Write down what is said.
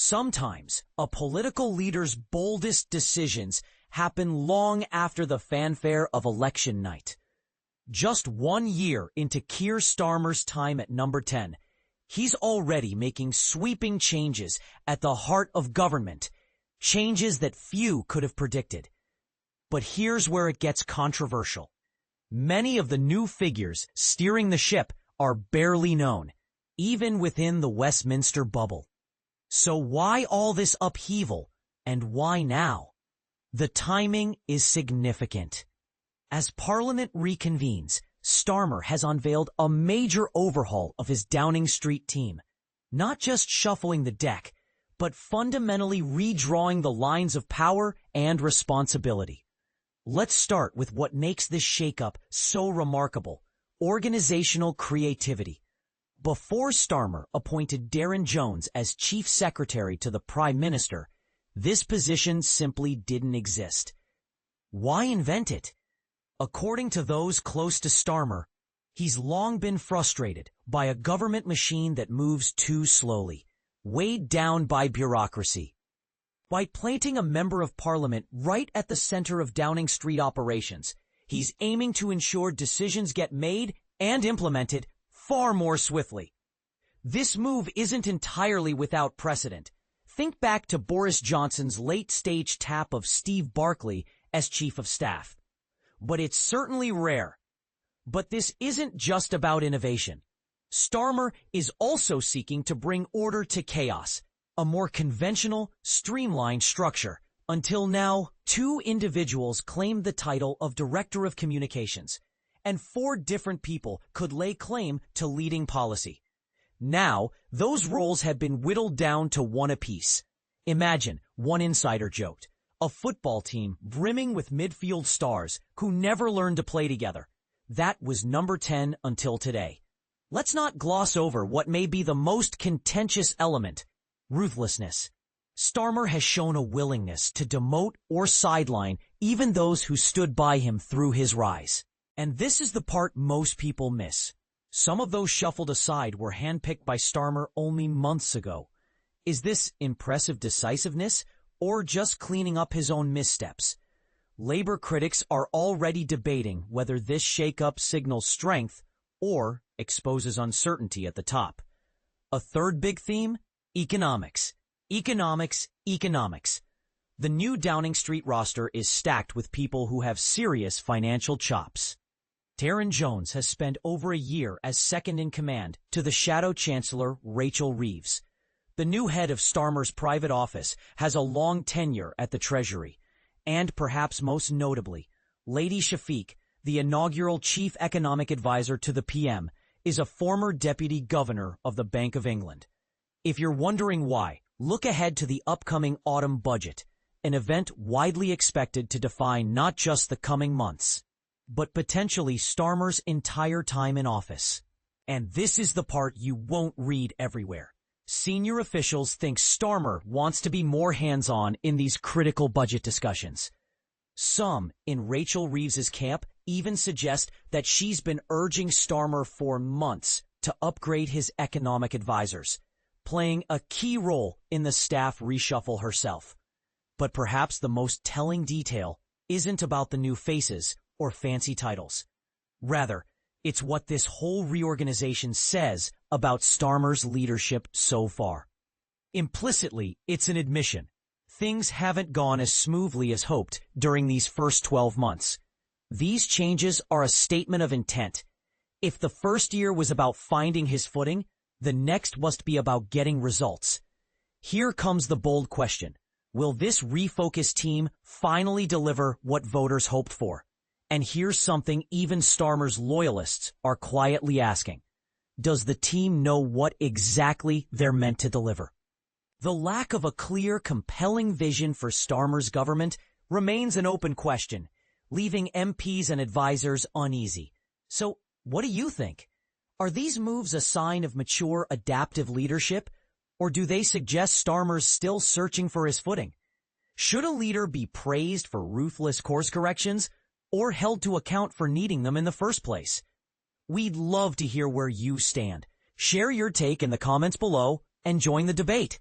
Sometimes, a political leader's boldest decisions happen long after the fanfare of election night. Just 1 year into Keir Starmer's time at number 10, he's already making sweeping changes at the heart of government, changes that few could have predicted. But here's where it gets controversial. Many of the new figures steering the ship are barely known, even within the Westminster bubble. So why all this upheaval, and why now? The timing is significant. As Parliament reconvenes, Starmer has unveiled a major overhaul of his Downing Street team, not just shuffling the deck, but fundamentally redrawing the lines of power and responsibility. Let's start with what makes this shakeup so remarkable: organizational creativity. Before Starmer appointed Darren Jones as Chief Secretary to the Prime Minister, this position simply didn't exist. Why invent it? According to those close to Starmer, he's long been frustrated by a government machine that moves too slowly, weighed down by bureaucracy. By planting a member of Parliament right at the center of Downing Street operations, he's aiming to ensure decisions get made and implemented far more swiftly. This move isn't entirely without precedent. Think back to Boris Johnson's late-stage tap of Steve Barclay as Chief of Staff. But it's certainly rare. But this isn't just about innovation. Starmer is also seeking to bring order to chaos, a more conventional, streamlined structure. Until now, 2 individuals claimed the title of Director of Communications, and 4 different people could lay claim to leading policy. Now, those roles have been whittled down to 1 apiece. Imagine, one insider joked, a football team brimming with midfield stars who never learned to play together. That was number 10 until today. Let's not gloss over what may be the most contentious element: ruthlessness. Starmer has shown a willingness to demote or sideline even those who stood by him through his rise. And this is the part most people miss. Some of those shuffled aside were handpicked by Starmer only months ago. Is this impressive decisiveness, or just cleaning up his own missteps? Labor critics are already debating whether this shakeup signals strength or exposes uncertainty at the top. A third big theme: economics. Economics, economics. The new Downing Street roster is stacked with people who have serious financial chops. Darren Jones has spent over a year as second-in-command to the Shadow Chancellor Rachel Reeves. The new head of Starmer's private office has a long tenure at the Treasury. And perhaps most notably, Lady Shafiq, the inaugural Chief Economic Advisor to the PM, is a former Deputy Governor of the Bank of England. If you're wondering why, look ahead to the upcoming autumn budget, an event widely expected to define not just the coming months, but potentially Starmer's entire time in office. And this is the part you won't read everywhere. Senior officials think Starmer wants to be more hands-on in these critical budget discussions. Some in Rachel Reeves's camp even suggest that she's been urging Starmer for months to upgrade his economic advisors, playing a key role in the staff reshuffle herself. But perhaps the most telling detail isn't about the new faces or fancy titles. Rather, it's what this whole reorganization says about Starmer's leadership so far. Implicitly, it's an admission. Things haven't gone as smoothly as hoped during these first 12 months. These changes are a statement of intent. If the first year was about finding his footing, the next must be about getting results. Here comes the bold question. Will this refocused team finally deliver what voters hoped for? And here's something even Starmer's loyalists are quietly asking. Does the team know what exactly they're meant to deliver? The lack of a clear, compelling vision for Starmer's government remains an open question, leaving MPs and advisors uneasy. So, what do you think? Are these moves a sign of mature, adaptive leadership, or do they suggest Starmer's still searching for his footing? Should a leader be praised for ruthless course corrections, or held to account for needing them in the first place? We'd love to hear where you stand. Share your take in the comments below and join the debate.